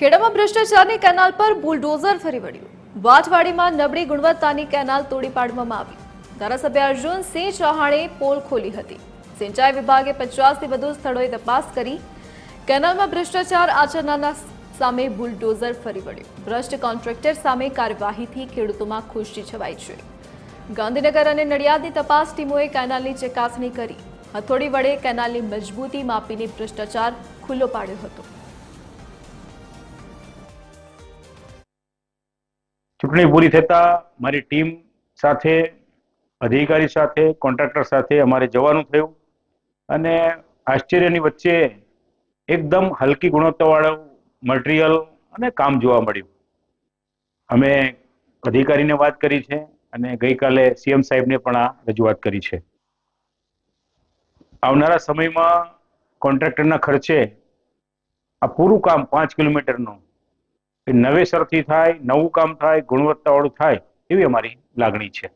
ખેડામાં ભ્રષ્ટાચારની canal પર bulldozer ફરી વળ્યું। વાટવાડીમાં નબળી ગુણવત્તાની કેનાલ તોડી પાડવામાં આવી। ધારાસભ્ય અર્જુનસિંહ ચૌહાણે પોલ ખોલી હતી। સિંચાઈ વિભાગે 50થી વધુ સ્થળોએ તપાસ કરી। કેનાલમાં ભ્રષ્ટાચાર આચરનારના સામે બુલડોઝર ફરી વળ્યું। ભ્રષ્ટ કોન્ટ્રાક્ટર સામે કાર્યવાહીથી ખેડૂતોમાં ખુશી છવાઈ છે। ગાંધીનગર અને નડિયાદની તપાસ ટીમોએ કેનાલની ચકાસણી કરી। હથોડી વડે કેનાલની મજબૂતી માપીને ભ્રષ્ટાચાર ખુલ્લો પાડ્યો હતો। ચૂંટણી પૂરી થતા મારી ટીમ સાથે, અધિકારી સાથે, કોન્ટ્રાક્ટર સાથે અમારે જવાનું થયું અને આશ્ચર્યની વચ્ચે એકદમ હલકી ગુણવત્તાવાળું મટીરિયલ અને કામ જોવા મળ્યું। અમે અધિકારીને વાત કરી છે અને ગઈકાલે સીએમ સાહેબને પણ આ રજૂઆત કરી છે। આવનારા સમયમાં કોન્ટ્રાક્ટરના ખર્ચે આ પૂરું કામ 5 કિલોમીટરનું નવેસરથી થાય, નવું કામ થાય, ગુણવત્તાવાળું થાય એવી અમારી લાગણી છે।